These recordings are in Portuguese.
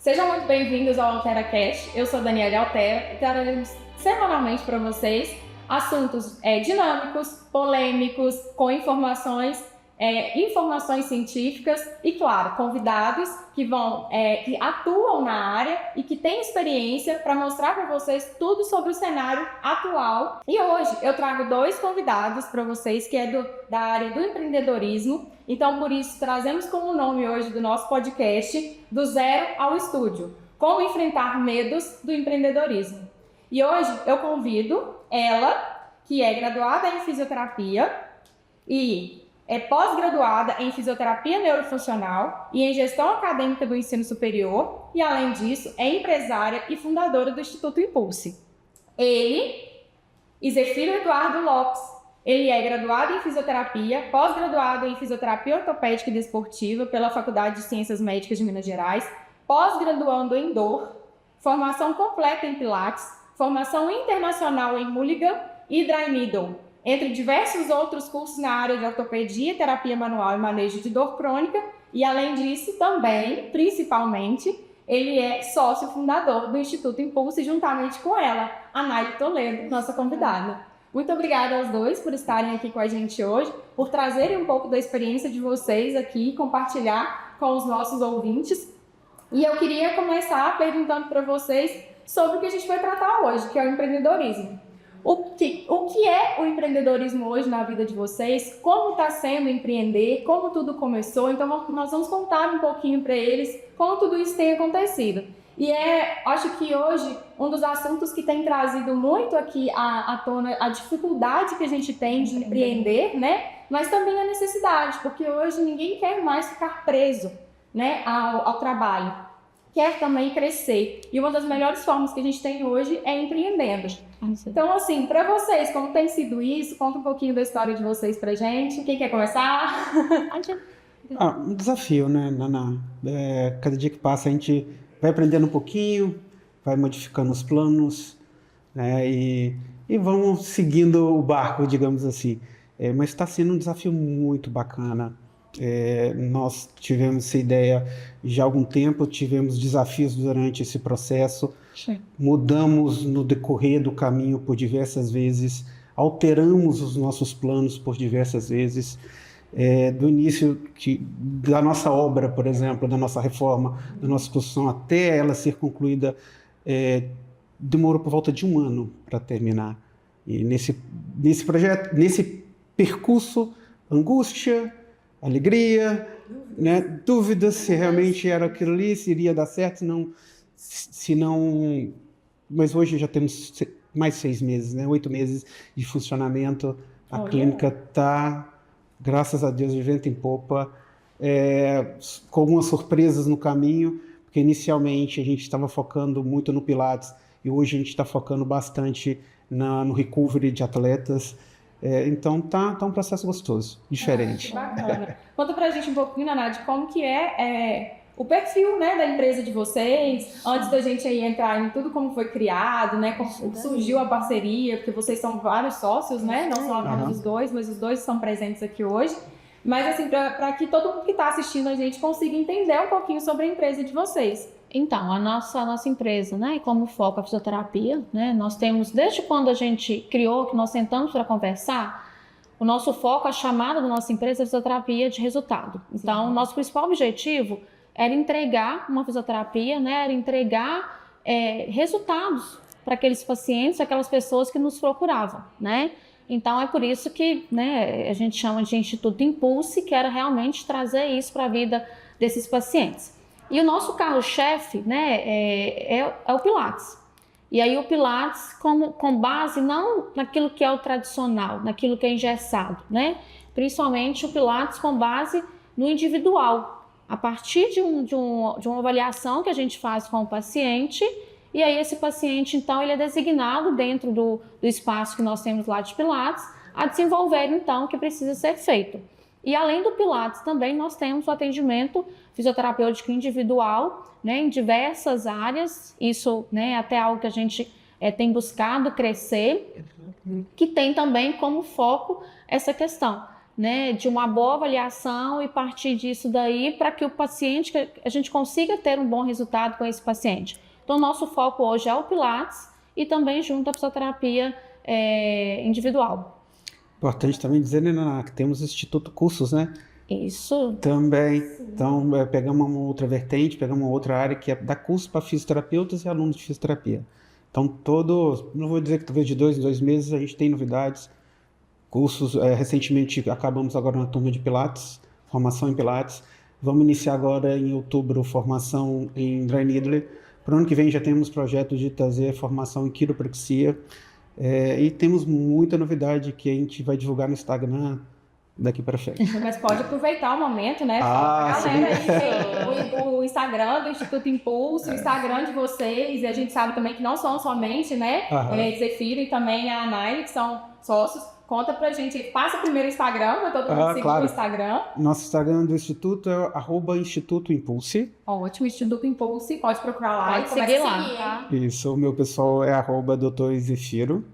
Sejam muito bem-vindos ao AlteraCast. Eu sou Daniela Altera e traremos semanalmente para vocês assuntos dinâmicos, polêmicos, com informações científicas e, claro, convidados que atuam na área e que têm experiência para mostrar para vocês tudo sobre o cenário atual. E hoje eu trago dois convidados para vocês que da área do empreendedorismo. Então, por isso, trazemos como nome hoje do nosso podcast Do Zero ao Estúdio, como enfrentar medos do empreendedorismo. E hoje eu convido ela, que é graduada em fisioterapia e é pós-graduada em fisioterapia neurofuncional e em gestão acadêmica do ensino superior e, além disso, é empresária e fundadora do Instituto Impulse. Ele, Zefiro Eduardo Lopes, ele é graduado em fisioterapia, pós-graduado em fisioterapia ortopédica e desportiva pela Faculdade de Ciências Médicas de Minas Gerais, pós-graduando em dor, formação completa em Pilates, formação internacional em Mulligan e Dry Needle, entre diversos outros cursos na área de ortopedia, terapia manual e manejo de dor crônica. E, além disso, também, principalmente, ele é sócio fundador do Instituto Impulse, juntamente com ela, a Nayle Toledo, nossa convidada. Muito obrigada aos dois por estarem aqui com a gente hoje, por trazerem um pouco da experiência de vocês aqui e compartilhar com os nossos ouvintes. E eu queria começar perguntando para vocês sobre o que a gente vai tratar hoje, que é o empreendedorismo. O que é o empreendedorismo hoje na vida de vocês? Como está sendo empreender? Como tudo começou? Então, nós vamos contar um pouquinho para eles como tudo isso tem acontecido. E acho que hoje, um dos assuntos que tem trazido muito aqui à tona a dificuldade que a gente tem de empreender, né? Mas também a necessidade, porque hoje ninguém quer mais ficar preso, né, ao trabalho. Quer também crescer. E uma das melhores formas que a gente tem hoje é empreendendo. Então, assim, para vocês, como tem sido isso? Conta um pouquinho da história de vocês pra gente. Quem quer começar? Um desafio, né, Naná? Cada dia que passa a gente vai aprendendo um pouquinho, vai modificando os planos, né, e vamos seguindo o barco, digamos assim. Mas está sendo um desafio muito bacana. Nós tivemos essa ideia já há algum tempo, tivemos desafios durante esse processo. Sim. Mudamos no decorrer do caminho por diversas vezes, alteramos os nossos planos por diversas vezes. Do início da nossa obra, por exemplo, da nossa reforma, da nossa construção, até ela ser concluída, demorou por volta de 1 ano para terminar. E nesse projeto, nesse percurso, angústia, alegria, né? Dúvidas se realmente era aquilo ali, se iria dar certo, se não... Mas hoje já temos mais 6 meses, né? 8 meses de funcionamento. A clínica está, graças a Deus, de vento em popa, com algumas surpresas no caminho, porque inicialmente a gente estava focando muito no Pilates e hoje a gente está focando bastante no recovery de atletas. Então tá um processo gostoso, diferente. Bacana. Conta pra gente um pouquinho, Naná, de como que o perfil, né, da empresa de vocês, antes da gente aí entrar em tudo como foi criado, né, como surgiu a parceria, porque vocês são vários sócios, né, não só apenas os dois, mas os dois estão presentes aqui hoje. Mas assim, para que todo mundo que está assistindo a gente consiga entender um pouquinho sobre a empresa de vocês. Então, a nossa empresa, né, como foco a fisioterapia, né, nós temos, desde quando a gente criou, que nós sentamos para conversar, o nosso foco, a chamada da nossa empresa é fisioterapia de resultado. Então, o nosso principal objetivo era entregar uma fisioterapia, né, era entregar resultados para aqueles pacientes, aquelas pessoas que nos procuravam, né. Então, é por isso que, né, a gente chama de Instituto Impulse, que era realmente trazer isso para a vida desses pacientes. E o nosso carro-chefe, né, é o Pilates. E aí o Pilates com base não naquilo que é o tradicional, naquilo que é engessado, né? Principalmente o Pilates com base no individual, a partir de uma avaliação que a gente faz com o paciente. E aí esse paciente, então, ele é designado dentro do espaço que nós temos lá de Pilates a desenvolver, então, o que precisa ser feito. E além do Pilates também nós temos o atendimento fisioterapêutico individual, né, em diversas áreas, isso, né, até algo que a gente tem buscado crescer, que tem também como foco essa questão né, de uma boa avaliação e partir disso daí para que o paciente, que a gente consiga ter um bom resultado com esse paciente. Então, nosso foco hoje é o Pilates e também junto à fisioterapia individual. Importante também dizer, né, Naná, que temos o Instituto Cursos, né? Isso. Também. Então, pegamos uma outra vertente, pegamos uma outra área que é dar curso para fisioterapeutas e alunos de fisioterapia. Então, não vou dizer que talvez de 2 em 2 meses a gente tem novidades, cursos. Recentemente acabamos agora uma turma de Pilates, formação em Pilates. Vamos iniciar agora em outubro formação em Dry Needle. Para o ano que vem já temos projeto de trazer formação em quiropraxia. E temos muita novidade que a gente vai divulgar no Instagram daqui para frente. Mas pode aproveitar o momento, né? Sim. Tem o Instagram do Instituto Impulso, o Instagram de vocês, e a gente sabe também que não são somente, né, Zefiro e também a Anaile, que são sócios. Conta pra gente, passa primeiro o Instagram, pra todo mundo seguir claro. o Instagram. Nosso Instagram do Instituto é @Instituto Impulse. Ótimo, Instituto Impulse, pode procurar lá. Pode seguir lá, tá? Isso, o meu pessoal é @Dr. Zefiro.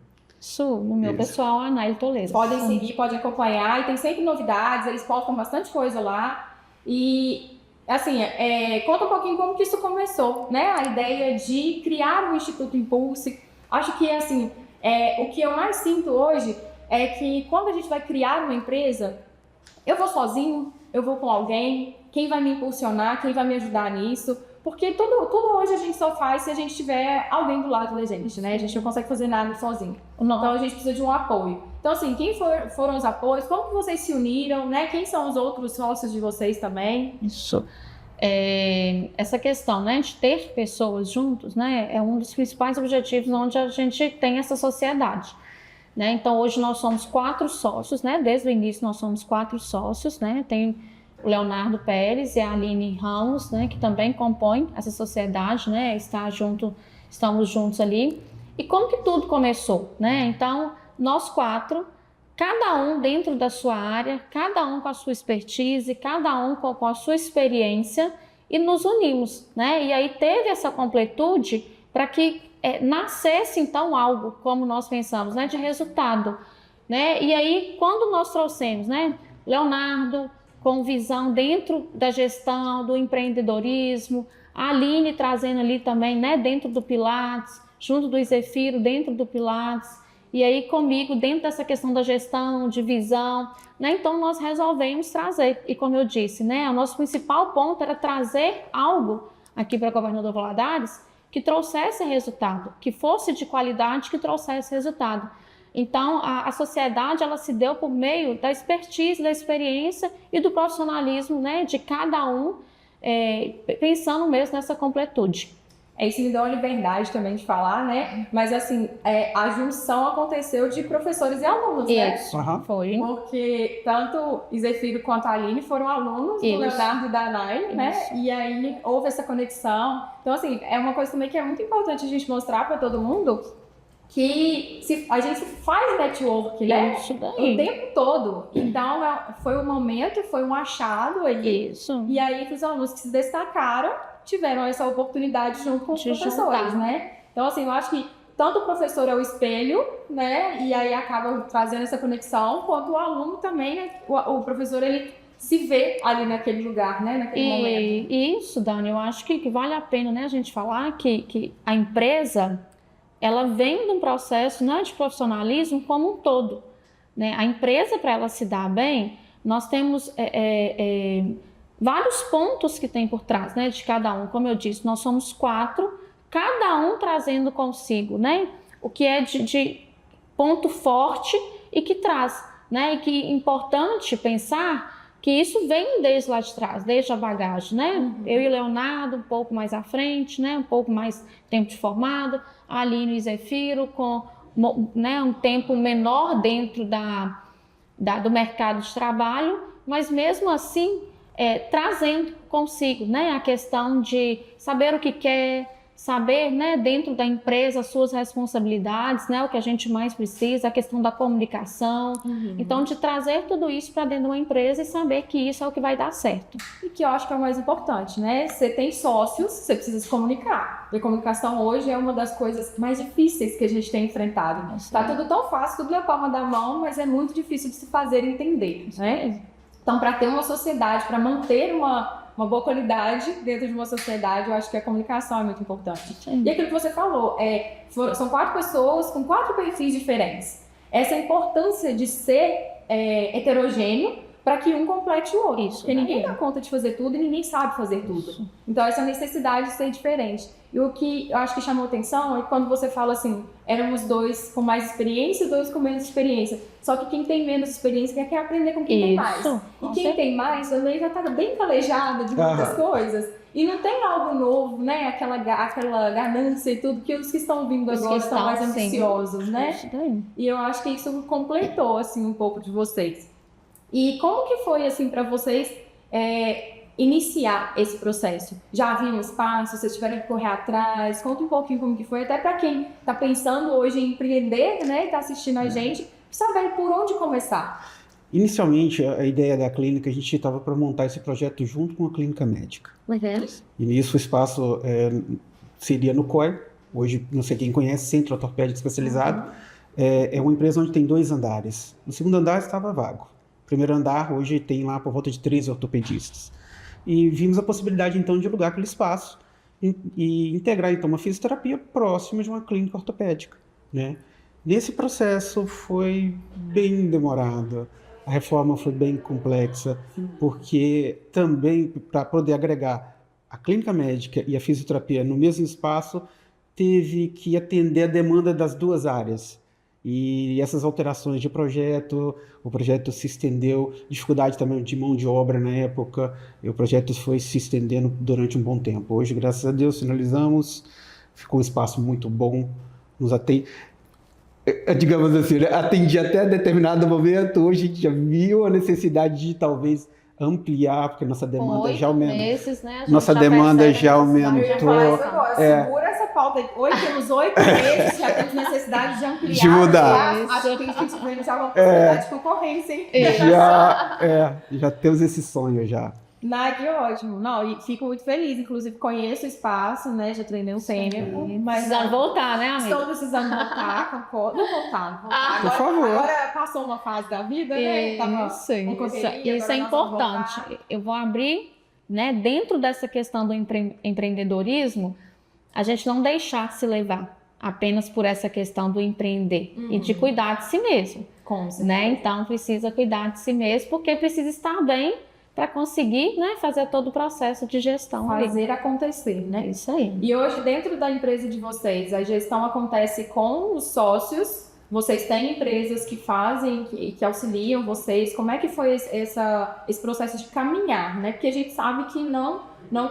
Isso, no meu pessoal, a Anaile Toledo. Podem seguir, podem acompanhar, e tem sempre novidades, eles postam bastante coisa lá. E, assim, conta um pouquinho como que isso começou, né? A ideia de criar o Instituto Impulse. Acho que, assim, o que eu mais sinto hoje é que quando a gente vai criar uma empresa, eu vou sozinho, eu vou com alguém, quem vai me impulsionar, quem vai me ajudar nisso. Porque tudo hoje a gente só faz se a gente tiver alguém do lado da gente, né? A gente não consegue fazer nada sozinho. Não. Então a gente precisa de um apoio. Então, assim, quem foram os apoios? Como que vocês se uniram, né? Quem são os outros sócios de vocês também? Isso. Essa questão, né, de ter pessoas juntos, né, é um dos principais objetivos onde a gente tem essa sociedade. Né? Então, hoje nós somos 4 sócios, né? Desde o início nós somos 4 sócios, né? Tem o Leonardo Pérez e a Aline Ramos, né? Que também compõem essa sociedade, né? Estamos juntos ali. E como que tudo começou, né? Então, nós 4, cada um dentro da sua área, cada um com a sua expertise, cada um com a sua experiência, e nos unimos, né? E aí teve essa completude para que nascesse então algo, como nós pensamos, né, de resultado, né? E aí quando nós trouxemos, né, Leonardo com visão dentro da gestão, do empreendedorismo, a Aline trazendo ali também, né, dentro do Pilates, junto do Zefiro dentro do Pilates, e aí comigo dentro dessa questão da gestão, de visão, né? Então nós resolvemos trazer, e como eu disse, né, o nosso principal ponto era trazer algo aqui para Governador Valadares que trouxesse resultado, que fosse de qualidade, que trouxesse resultado. Então, a sociedade, ela se deu por meio da expertise, da experiência e do profissionalismo, né, de cada um, pensando mesmo nessa completude. Isso me dá uma liberdade também de falar, né? Mas, assim, a junção aconteceu de professores e alunos, né? Isso, foi. Porque tanto Zefiro quanto a Aline foram alunos do Leonardo e da Anaile, né? E aí houve essa conexão. Então, assim, é uma coisa também que é muito importante a gente mostrar para todo mundo que a gente faz network, né? Isso daí. O tempo todo. Então, foi um momento, foi um achado aí. Isso. E aí, os alunos que se destacaram tiveram essa oportunidade junto com os professores, né? Então, assim, eu acho que tanto o professor é o espelho, né? E aí acaba trazendo essa conexão, quanto o aluno também, né? O professor, ele se vê ali naquele lugar, né? Naquele momento. E isso, Dani, eu acho que vale a pena, né, a gente falar que a empresa, ela vem de um processo, né, de profissionalismo como um todo, né? A empresa, para ela se dar bem, nós temos vários pontos que tem por trás, né, de cada um. Como eu disse, nós somos 4, cada um trazendo consigo, né, o que é de ponto forte e que traz, né, e que é importante pensar que isso vem desde lá de trás, desde a bagagem, né? Uhum. Eu e o Leonardo um pouco mais à frente, né, um pouco mais tempo de formado, a Aline e o Zefiro com, né, um tempo menor dentro do mercado de trabalho, mas mesmo assim trazendo consigo, né, a questão de saber o que quer, saber, né, dentro da empresa, as suas responsabilidades, né, o que a gente mais precisa, a questão da comunicação. Então, de trazer tudo isso para dentro de uma empresa e saber que isso é o que vai dar certo. E que eu acho que é o mais importante, né? Você tem sócios, você precisa se comunicar. E a comunicação hoje é uma das coisas mais difíceis que a gente tem enfrentado. Tá tudo tão fácil, tudo na palma da mão, mas é muito difícil de se fazer entender, né? Então, para ter uma sociedade, para manter uma boa qualidade dentro de uma sociedade, eu acho que a comunicação é muito importante. Sim. E aquilo que você falou, são 4 pessoas com 4 perfis diferentes. Essa importância de ser heterogêneo para que um complete o outro. Porque ninguém dá conta de fazer tudo e ninguém sabe fazer tudo. Então, essa necessidade de ser diferente. E o que eu acho que chamou atenção é quando você fala assim, éramos 2 com mais experiência e 2 com menos experiência. Só que quem tem menos experiência quer aprender com quem tem mais. E quem tem mais também já está bem calejado de muitas coisas. E não tem algo novo, né? Aquela ganância e tudo, que os que estão vindo agora estão mais ambiciosos, né? E eu acho que isso completou, assim, um pouco de vocês. E como que foi, assim, para vocês iniciar esse processo? Já havia um espaço, vocês tiveram que correr atrás? Conta um pouquinho como que foi, até para quem está pensando hoje em empreender, né? E está assistindo a gente, saber por onde começar. Inicialmente, a ideia da clínica, a gente estava para montar esse projeto junto com a clínica médica. E nisso o espaço seria no COI, hoje, não sei quem conhece, Centro Ortopédico Especializado. É uma empresa onde tem 2 andares. No segundo andar estava vago. O primeiro andar, hoje, tem lá por volta de 13 ortopedistas. E vimos a possibilidade, então, de alugar aquele espaço e integrar, então, uma fisioterapia próxima de uma clínica ortopédica, né? Nesse processo foi bem demorado. A reforma foi bem complexa, porque também, para poder agregar a clínica médica e a fisioterapia no mesmo espaço, teve que atender a demanda das 2 áreas. E essas alterações de projeto, o projeto se estendeu, dificuldade também de mão de obra na época, e o projeto foi se estendendo durante um bom tempo. Hoje, graças a Deus, finalizamos, ficou um espaço muito bom, nos atende. Digamos assim, né? Atendi até determinado momento, hoje a gente já viu a necessidade de talvez ampliar, porque nossa demanda já aumentou. Meses, né? Nossa demanda já aumentou. Segura essa pauta aí. Temos 8 meses, já temos necessidade de ampliar. De mudar. Acho que a gente tem que uma possibilidade de concorrência, hein? Já temos esse sonho já. Que ótimo. Não, e fico muito feliz. Inclusive, conheço o espaço, né? Já treinei um sênior. Mas precisando voltar, né, amiga? Estou precisando voltar. Não voltar. Por favor. Agora passou uma fase da vida, né? Isso é importante. Eu vou abrir, né? Dentro dessa questão do empreendedorismo, a gente não deixar se levar apenas por essa questão do empreender e de cuidar de si mesmo. Né? Então, precisa cuidar de si mesmo, porque precisa estar bem para conseguir, né, fazer todo o processo de gestão. Fazer acontecer, né? Isso aí. E hoje, dentro da empresa de vocês, a gestão acontece com os sócios? Vocês têm empresas que fazem, que auxiliam vocês? Como é que foi esse processo de caminhar, né? Porque a gente sabe que não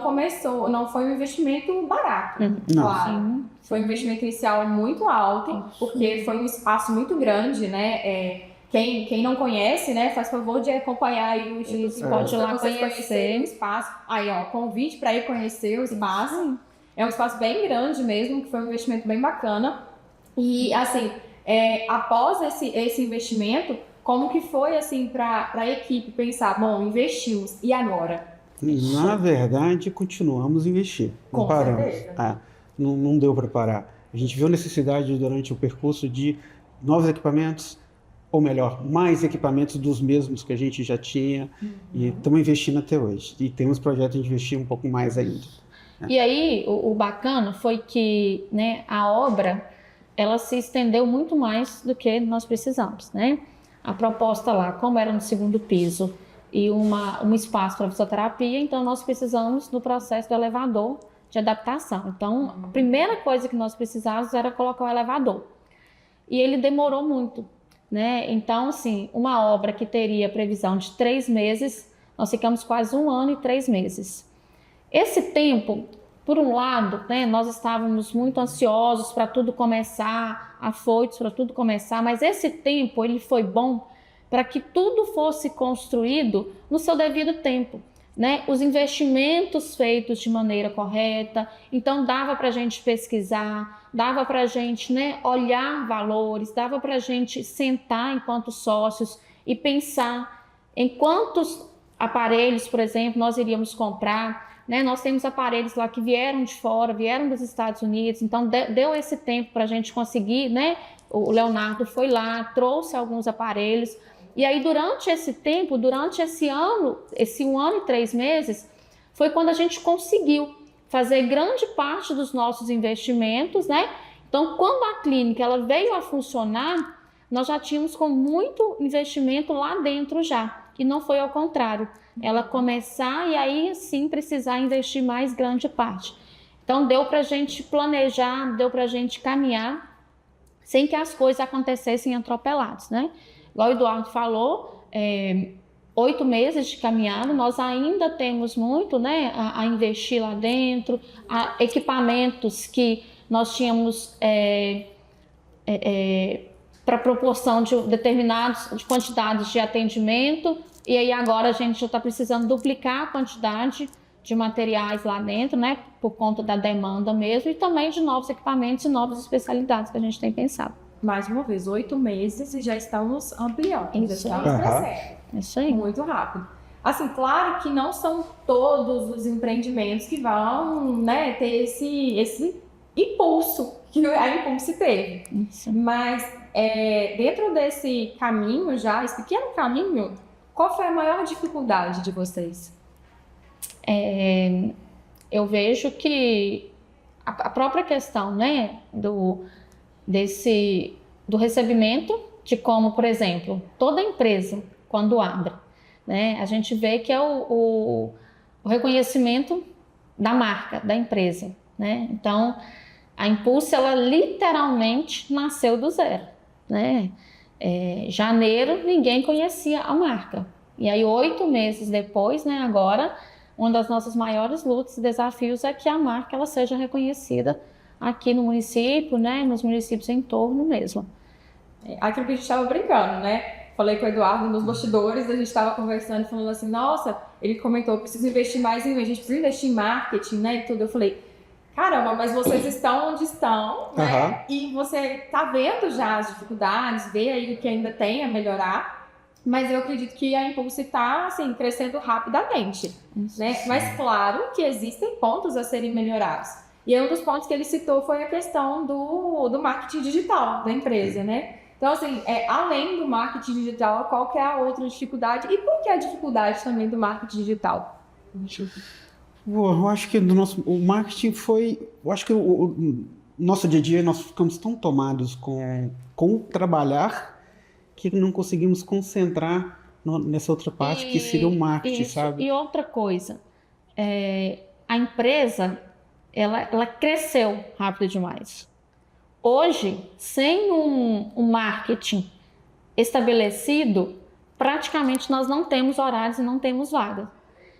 começou, não foi um investimento barato, claro. Sim. Foi um investimento inicial muito alto, porque foi um espaço muito grande, né? Quem não conhece, né, faz favor de acompanhar aí o Instituto. Pode ir lá conhecer o espaço. Aí, convite para ir conhecer o espaço. É um espaço bem grande mesmo, que foi um investimento bem bacana. E, assim, após esse investimento, como que foi, assim, para a equipe pensar, bom, investimos, e agora? Na verdade, continuamos a investir. Não paramos. Não deu para parar. A gente viu a necessidade durante o percurso de novos equipamentos, ou melhor, mais equipamentos dos mesmos que a gente já tinha, e estamos investindo até hoje. E temos projetos de investir um pouco mais ainda. E aí, o bacana foi que, né, a obra, ela se estendeu muito mais do que nós precisamos, né? A proposta lá, como era no 2º piso e um espaço para fisioterapia, então nós precisamos do processo do elevador de adaptação. Então, a primeira coisa que nós precisávamos era colocar o elevador. E ele demorou muito. Né? Então, assim, uma obra que teria previsão de 3 meses, nós ficamos quase 1 ano e 3 meses. Esse tempo, por um lado, né, nós estávamos muito ansiosos para tudo começar, afoitos para tudo começar, mas esse tempo ele foi bom para que tudo fosse construído no seu devido tempo. né, os investimentos feitos de maneira correta. Então dava para a gente pesquisar, dava para a gente, né, olhar valores, dava para a gente sentar enquanto sócios e pensar em quantos aparelhos, por exemplo, nós iríamos comprar, né? Nós temos aparelhos lá que vieram de fora, vieram dos Estados Unidos, então deu esse tempo para a gente conseguir, né? O Leonardo foi lá, trouxe alguns aparelhos. E aí, durante esse tempo, durante esse 1 ano e 3 meses, foi quando a gente conseguiu fazer grande parte dos nossos investimentos, né? Então, quando a clínica ela veio a funcionar, nós já tínhamos com muito investimento lá dentro já. E não foi ao contrário. Ela começar e aí sim precisar investir mais grande parte. Então, deu para a gente planejar, deu para a gente caminhar sem que as coisas acontecessem atropeladas, né? Igual o Eduardo falou, 8 meses de caminhada, nós ainda temos muito, né, a investir lá dentro, equipamentos que nós tínhamos para proporção de determinadas quantidades de atendimento, e aí agora a gente já está precisando duplicar a quantidade de materiais lá dentro, né, por conta da demanda mesmo, e também de novos equipamentos e novas especialidades que a gente tem pensado. Mais uma vez, 8 meses e já estamos ampliando, já estamos crescendo. Isso aí. Muito rápido. Assim, claro que não são todos os empreendimentos que vão, né, ter esse impulso que a Impulse teve. Isso. Mas dentro desse caminho já, esse pequeno caminho, qual foi a maior dificuldade de vocês? Eu vejo que a própria questão, né, do recebimento, de como, por exemplo, toda empresa, quando abre, né, a gente vê que é o reconhecimento da marca, da empresa, né? Então, a Impulse, ela literalmente nasceu do zero, né? Janeiro, ninguém conhecia a marca. E aí, 8 meses depois, né, agora, uma das nossas maiores lutas e desafios é que a marca ela seja reconhecida aqui no município, né, nos municípios em torno mesmo. Aquilo que a gente estava brincando, né? Falei com o Eduardo nos bastidores, a gente estava conversando, falando assim, nossa, ele comentou, preciso investir mais a gente precisa investir em marketing, né, e tudo. Eu falei, caramba, mas vocês estão onde estão, né? E você tá vendo já as dificuldades, vê aí o que ainda tem a melhorar, mas eu acredito que a Impulse está, assim, crescendo rapidamente, né? Mas claro que existem pontos a serem melhorados. E aí um dos pontos que ele citou foi a questão do marketing digital da empresa, né? Então, assim, além do marketing digital, qual que é a outra dificuldade? E por que a dificuldade também do marketing digital? Eu acho que o marketing foi... Eu acho que o nosso dia a dia nós ficamos tão tomados com trabalhar que não conseguimos concentrar nessa outra parte que seria o marketing, sabe? E outra coisa, a empresa, ela cresceu rápido demais. Hoje, sem um marketing estabelecido, praticamente nós não temos horários e não temos vaga.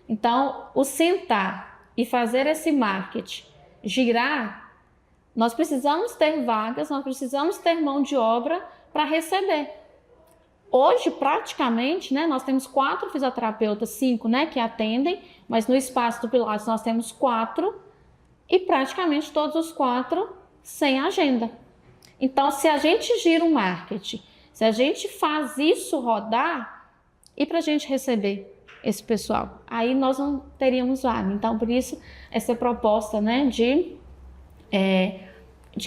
Então, o sentar e fazer esse marketing girar, nós precisamos ter vagas, nós precisamos ter mão de obra para receber. Hoje, praticamente, né, nós temos 4 fisioterapeutas, 5, né, que atendem, mas no espaço do Pilates nós temos 4 e praticamente todos os 4 sem agenda. Então, se a gente gira um marketing, se a gente faz isso rodar, e para a gente receber esse pessoal? Aí nós não teríamos vaga. Então, por isso, essa proposta, né, de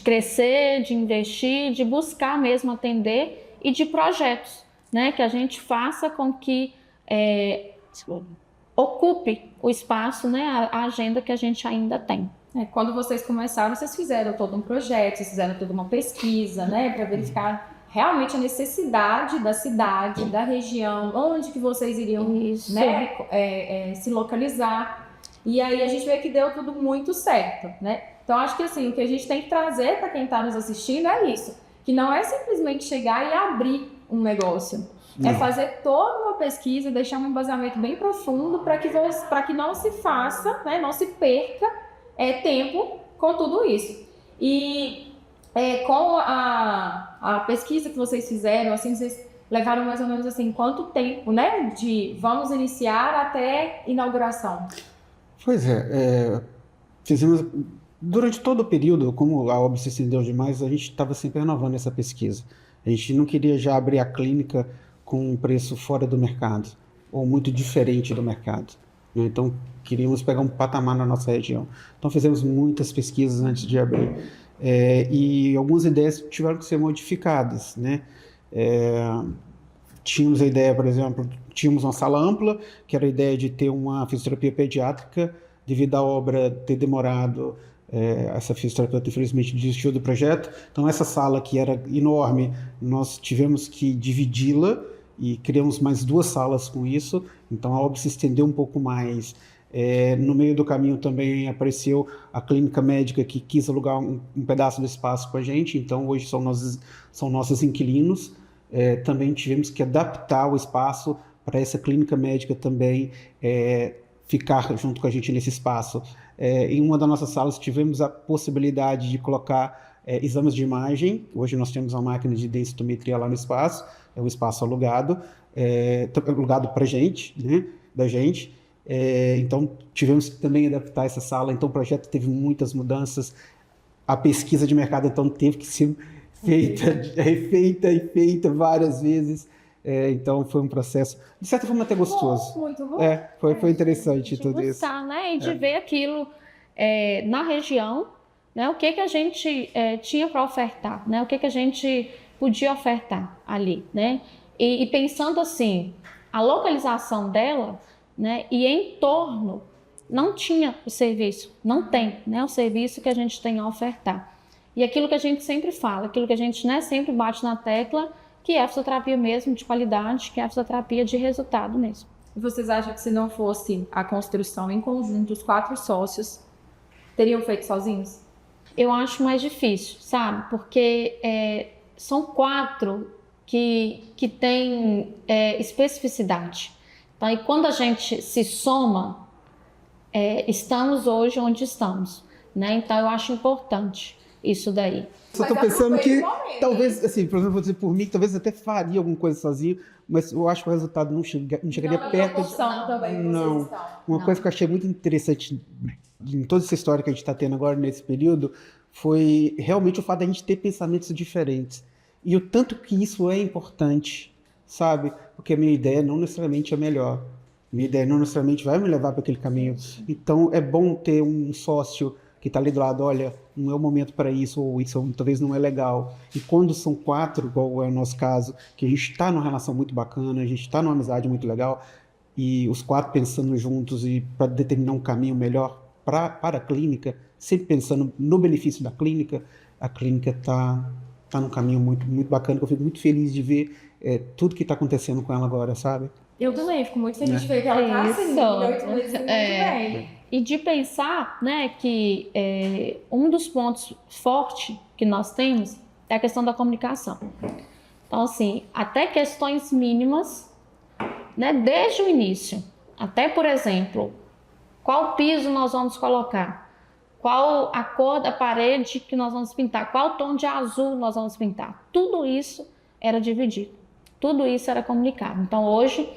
crescer, de investir, de buscar mesmo atender e de projetos, né, que a gente faça com que ocupe o espaço, né, a agenda que a gente ainda tem. Quando vocês começaram, vocês fizeram todo um projeto, vocês fizeram toda uma pesquisa, né, para verificar realmente a necessidade da cidade, da região, onde que vocês iriam, né, se localizar. E aí a gente vê que deu tudo muito certo, né? Então acho que assim, o que a gente tem que trazer para quem está nos assistindo é isso, que não é simplesmente chegar e abrir um negócio. Não. É fazer toda uma pesquisa, deixar um embasamento bem profundo para que não se faça, né, não se perca tempo com tudo isso. E com a pesquisa que vocês fizeram, assim, vocês levaram mais ou menos assim, quanto tempo, né? De vamos iniciar até inauguração. Pois fizemos durante todo o período, como a obra se estendeu demais, a gente estava sempre renovando essa pesquisa. A gente não queria já abrir a clínica com um preço fora do mercado ou muito diferente do mercado, né? Então queríamos pegar um patamar na nossa região. Então fizemos muitas pesquisas antes de abrir, e algumas ideias tiveram que ser modificadas, né? Tínhamos a ideia, por exemplo, tínhamos uma sala ampla, que era a ideia de ter uma fisioterapia pediátrica, devido à obra ter demorado. Essa fisioterapeuta, infelizmente, desistiu do projeto. Então, essa sala, que era enorme, nós tivemos que dividi-la e criamos mais 2 salas com isso. Então, a obra se estendeu um pouco mais. No meio do caminho também apareceu a clínica médica, que quis alugar um pedaço do espaço com a gente. Então, hoje são nossos inquilinos. Também tivemos que adaptar o espaço para essa clínica médica também ficar junto com a gente nesse espaço. Em uma das nossas salas tivemos a possibilidade de colocar exames de imagem. Hoje nós temos uma máquina de densitometria lá no espaço, é um espaço alugado para a gente, né, da gente. Então tivemos que também adaptar essa sala. Então o projeto teve muitas mudanças. A pesquisa de mercado então teve que ser feita e feita várias vezes. Então foi um processo, de certa forma, até gostoso. Muito bom. Foi interessante tudo isso. Né? E de ver aquilo na região, né? O que a gente tinha para ofertar, né? O que a gente podia ofertar ali, né? E pensando assim, a localização dela, né? E em torno não tinha o serviço, não tem, né? O serviço que a gente tem a ofertar. E aquilo que a gente sempre fala, aquilo que a gente, né, sempre bate na tecla, que é a fisioterapia mesmo de qualidade, que é a fisioterapia de resultado mesmo. E vocês acham que se não fosse a construção em conjunto, os 4 sócios teriam feito sozinhos? Eu acho mais difícil, sabe? Porque são 4 que têm especificidade. Então, e quando a gente se soma, estamos hoje onde estamos, né? Então, eu acho importante isso daí. Só estou pensando que talvez, assim, por exemplo, vou dizer por mim, que talvez até faria alguma coisa sozinho, mas eu acho que o resultado não chegaria perto de... Não. Uma coisa que eu achei muito interessante em toda essa história que a gente está tendo agora nesse período foi realmente o fato de a gente ter pensamentos diferentes. E o tanto que isso é importante, sabe? Porque a minha ideia não necessariamente é melhor. Minha ideia não necessariamente vai me levar para aquele caminho. Então é bom ter um sócio que está ali do lado, olha, não é o momento para isso, ou isso talvez não é legal. E quando são 4, igual é o nosso caso, que a gente está numa relação muito bacana, a gente está numa amizade muito legal, e os 4 pensando juntos e para determinar um caminho melhor para a clínica, sempre pensando no benefício da clínica, a clínica está num caminho muito, muito bacana, que eu fico muito feliz de ver tudo que está acontecendo com ela agora, sabe? Eu também fico muito feliz de ver que ela está assim, 8 meses muito bem. E de pensar, né, que um dos pontos fortes que nós temos é a questão da comunicação. Então, assim, até questões mínimas, né, desde o início, até, por exemplo, qual piso nós vamos colocar, qual a cor da parede que nós vamos pintar, qual tom de azul nós vamos pintar, tudo isso era dividido, tudo isso era comunicado. Então, hoje,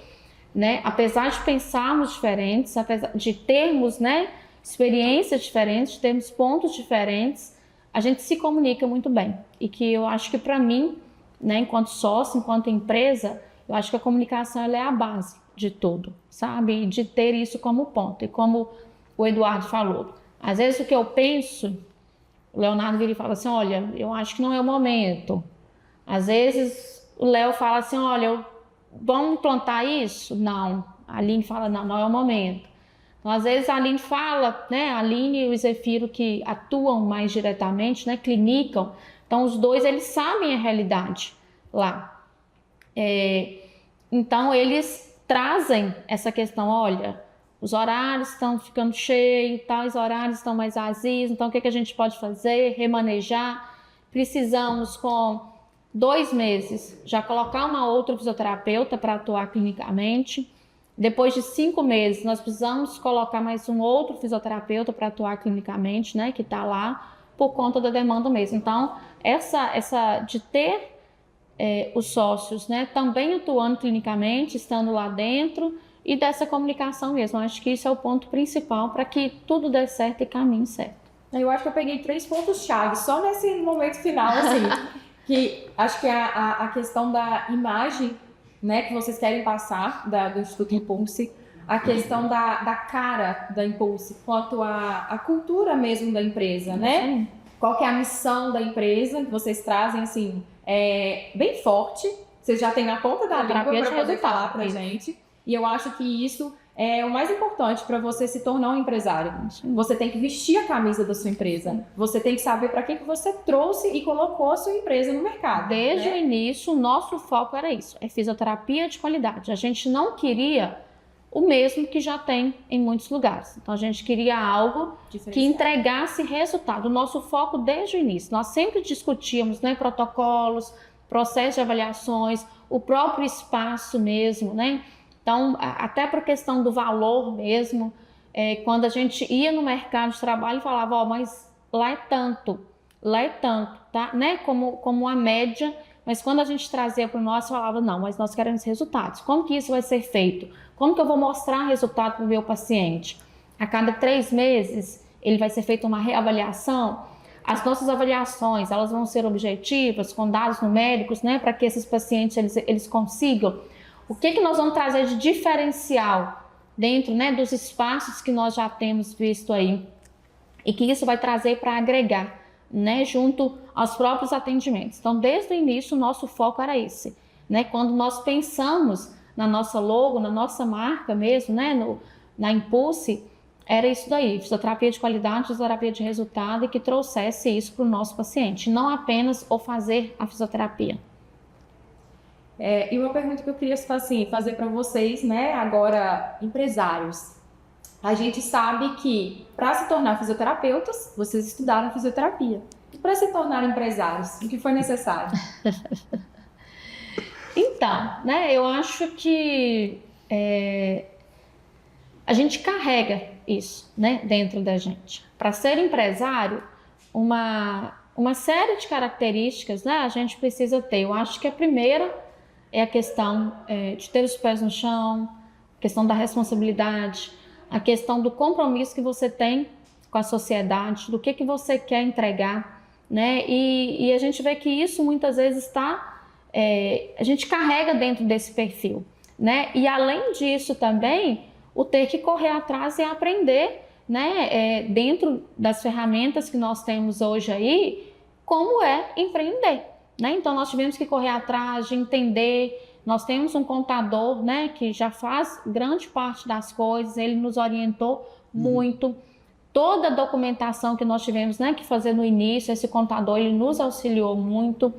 né, apesar de pensarmos diferentes, apesar de termos, né, experiências diferentes, de termos pontos diferentes, a gente se comunica muito bem. E que eu acho que para mim, né, enquanto sócio, enquanto empresa, eu acho que a comunicação ela é a base de tudo, sabe? E de ter isso como ponto. E como o Eduardo falou, às vezes o que eu penso, o Leonardo vira e fala assim, olha, eu acho que não é o momento. Às vezes o Léo fala assim, olha, vamos implantar isso? Não. A Aline fala, não é o momento. Então, às vezes a Aline fala, né? A Aline e o Zefiro que atuam mais diretamente, né? Clinicam. Então, os dois, eles sabem a realidade lá. Então, eles trazem essa questão, olha, os horários estão ficando cheios, tais horários estão mais vazios, então o que a gente pode fazer? Remanejar. Precisamos, com 2 meses, já colocar uma outra fisioterapeuta para atuar clinicamente. Depois de 5 meses, nós precisamos colocar mais um outro fisioterapeuta para atuar clinicamente, né, que está lá, por conta da demanda mesmo. Então, essa de ter os sócios, né, também atuando clinicamente, estando lá dentro, e dessa comunicação mesmo. Acho que isso é o ponto principal para que tudo dê certo e caminhe certo. Eu acho que eu peguei 3 pontos-chave só nesse momento final, assim, que acho que é a questão da imagem, né, que vocês querem passar do Instituto Impulse, a questão da cara da Impulse, quanto à cultura mesmo da empresa, né? Qual que é a missão da empresa que vocês trazem, assim, bem forte, vocês já têm na ponta da língua para poder falar pra gente. E eu acho que isso é o mais importante para você se tornar um empresário. Você tem que vestir a camisa da sua empresa. Você tem que saber para que você trouxe e colocou a sua empresa no mercado. Desde o início, o nosso foco era isso, é fisioterapia de qualidade. A gente não queria o mesmo que já tem em muitos lugares. Então, a gente queria algo que entregasse resultado. O nosso foco desde o início. Nós sempre discutíamos, né, protocolos, processos de avaliações, o próprio espaço mesmo, né? Então, até para a questão do valor mesmo, quando a gente ia no mercado de trabalho e falava, mas lá é tanto, tá? Né? Como a média, mas quando a gente trazia para o nosso, falava, não, mas nós queremos resultados. Como que isso vai ser feito? Como que eu vou mostrar resultado para o meu paciente? A cada 3 meses, ele vai ser feita uma reavaliação. As nossas avaliações, elas vão ser objetivas, com dados numéricos, né? Para que esses pacientes, eles consigam. O que nós vamos trazer de diferencial dentro, né, dos espaços que nós já temos visto aí e que isso vai trazer para agregar, né, junto aos próprios atendimentos. Então, desde o início, o nosso foco era esse, né? Quando nós pensamos na nossa logo, na nossa marca mesmo, né, na Impulse, era isso daí, fisioterapia de qualidade, fisioterapia de resultado e que trouxesse isso para o nosso paciente, não apenas o fazer a fisioterapia. E uma pergunta que eu queria fazer para vocês, né, agora empresários. A gente sabe que para se tornar fisioterapeutas, vocês estudaram fisioterapia. E para se tornar empresários, o que foi necessário? Então, né, eu acho que a gente carrega isso, né, dentro da gente. Para ser empresário, uma série de características, né, a gente precisa ter. Eu acho que a primeira é a questão de ter os pés no chão, a questão da responsabilidade, a questão do compromisso que você tem com a sociedade, do que você quer entregar, né? E a gente vê que isso muitas vezes a gente carrega dentro desse perfil, né? E além disso também, o ter que correr atrás e aprender, né? Dentro das ferramentas que nós temos hoje aí, como é empreender. Né? Então, nós tivemos que correr atrás de entender. Nós temos um contador, né, que já faz grande parte das coisas, ele nos orientou muito. Toda a documentação que nós tivemos, né, que fazer no início, esse contador, ele nos auxiliou muito.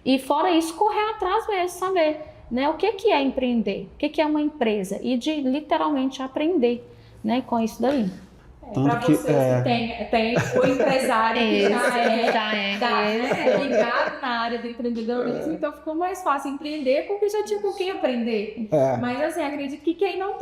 E fora isso, correr atrás mesmo, saber, né, o que é empreender, o que é uma empresa, e de literalmente aprender, né, com isso daí. Para vocês que tem o empresário que já é ligado na área do empreendedorismo, então ficou mais fácil empreender porque já tinha com quem aprender. Mas assim, acredito que quem não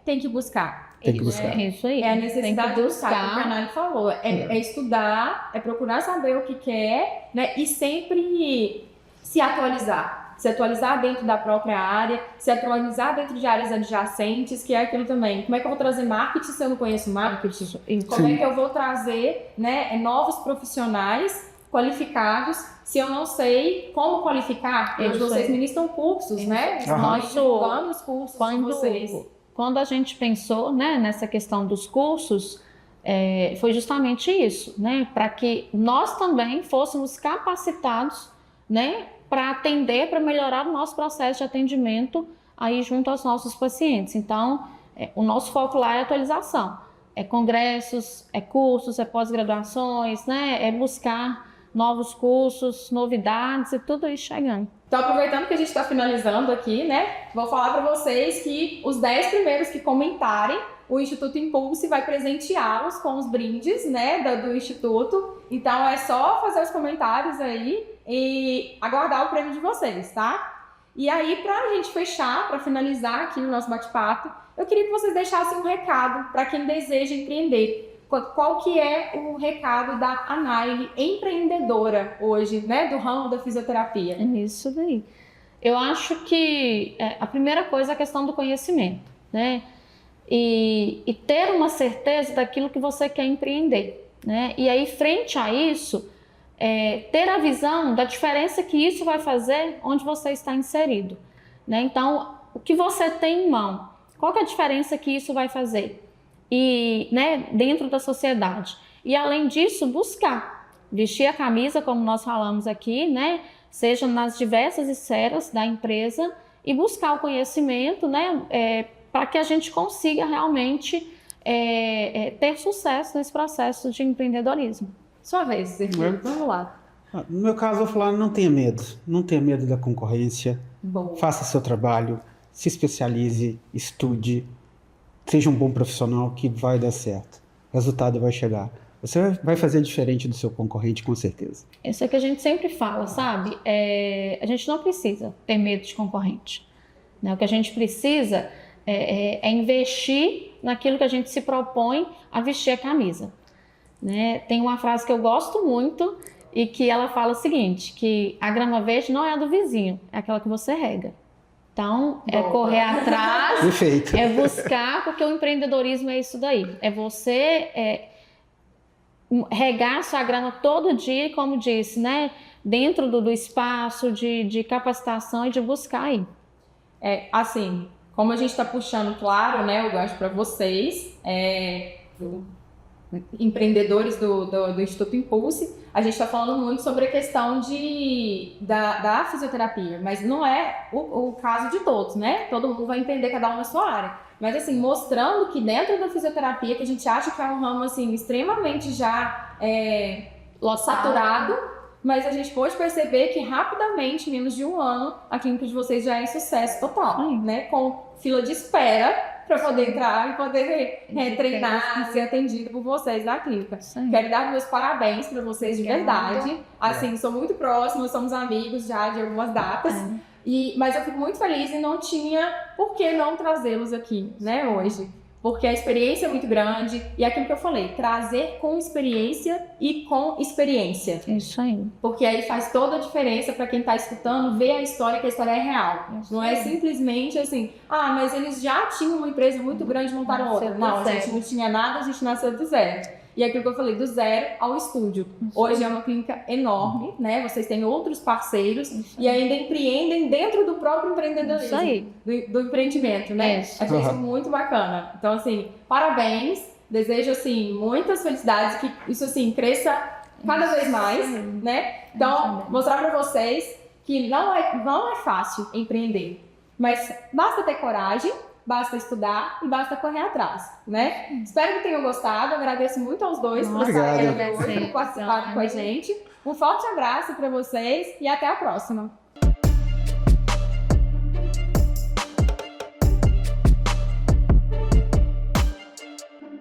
tem que buscar. Tem que buscar. Isso aí. É a necessidade de buscar, como o Fernando falou. É estudar, é procurar saber o que quer, né? E sempre se atualizar. Se atualizar dentro da própria área, se atualizar dentro de áreas adjacentes, que é aquilo também. Como é que eu vou trazer marketing se eu não conheço marketing? Como é que eu vou trazer, né, novos profissionais qualificados se eu não sei como qualificar? Hoje vocês ministram cursos, né? Nós divulgamos cursos com vocês. Quando a gente pensou, né, nessa questão dos cursos, foi justamente isso, né? Para que nós também fôssemos capacitados, né, para atender, para melhorar o nosso processo de atendimento aí junto aos nossos pacientes. Então, o nosso foco lá é atualização, é congressos, é cursos, é pós-graduações, né? É buscar novos cursos, novidades e tudo isso chegando. Então, aproveitando que a gente está finalizando aqui, né? Vou falar para vocês que os 10 primeiros que comentarem, o Instituto Impulse vai presenteá-los com os brindes, né, do Instituto. Então, é só fazer os comentários aí e aguardar o prêmio de vocês, tá? E aí, pra gente fechar, para finalizar aqui o nosso bate-papo, eu queria que vocês deixassem um recado para quem deseja empreender. qual que é o recado da Anaile empreendedora hoje, né, do ramo da fisioterapia? É isso daí. Eu acho que a primeira coisa é a questão do conhecimento, né? E ter uma certeza daquilo que você quer empreender, né? E aí, frente a isso, ter a visão da diferença que isso vai fazer onde você está inserido, né? Então, o que você tem em mão, qual que é a diferença que isso vai fazer? E, né, dentro da sociedade. E, além disso, buscar, vestir a camisa, como nós falamos aqui, né? Seja nas diversas esferas da empresa e buscar o conhecimento, né? Para que a gente consiga realmente ter sucesso nesse processo de empreendedorismo. Sua vez, Sergio. Vamos lá. No meu caso, eu vou falar, não tenha medo. Não tenha medo da concorrência. Bom. Faça seu trabalho, se especialize, estude, seja um bom profissional que vai dar certo. O resultado vai chegar. Você vai fazer diferente do seu concorrente, com certeza. Isso é que a gente sempre fala, sabe? A gente não precisa ter medo de concorrente, né? O que a gente precisa é investir naquilo que a gente se propõe a vestir a camisa, né? Tem uma frase que eu gosto muito e que ela fala o seguinte, que a grama verde não é a do vizinho, é aquela que você rega. Então, correr atrás, Perfeito. é buscar, porque o empreendedorismo é isso daí. É você regar sua grama todo dia, como disse, né? Dentro do espaço de capacitação e de buscar aí. Assim, como a gente está puxando, claro, né, o gancho para vocês, empreendedores do Instituto Impulse, a gente está falando muito sobre a questão da fisioterapia, mas não é o caso de todos, né? Todo mundo vai entender cada um na sua área. Mas assim, mostrando que dentro da fisioterapia, que a gente acha que é um ramo assim, extremamente já saturado, mas a gente pode perceber que rapidamente, em menos de um ano, a clínica de vocês já é sucesso total, né? Com fila de espera para poder entrar e poder treinar, ser atendido por vocês da clínica. Quero dar meus parabéns para vocês de verdade. Assim, sou muito próxima, somos amigos já de algumas datas. Mas eu fico muito feliz e não tinha por que não trazê-los aqui, né, hoje. Porque a experiência é muito grande e é aquilo que eu falei, trazer com experiência e com experiência. Isso aí. Porque aí faz toda a diferença para quem está escutando, ver a história, que a história é real. Isso não aí. É simplesmente assim, mas eles já tinham uma empresa muito grande e montaram outra. Não, a gente não tinha nada, a gente nasceu do zero. E aquilo que eu falei, do zero ao estúdio. Hoje é uma clínica enorme, né? Vocês têm outros parceiros e ainda empreendem dentro do próprio empreendedorismo. Isso aí. Do empreendimento, né? Isso. Achei isso muito bacana. Então, assim, parabéns. Desejo, assim, muitas felicidades, que isso, assim, cresça cada vez mais, né? Então, mostrar pra vocês que não é fácil empreender. Mas basta ter coragem, basta estudar e basta correr atrás, né? Espero que tenham gostado. Agradeço muito aos dois por participar com a gente. Um forte abraço para vocês e até a próxima.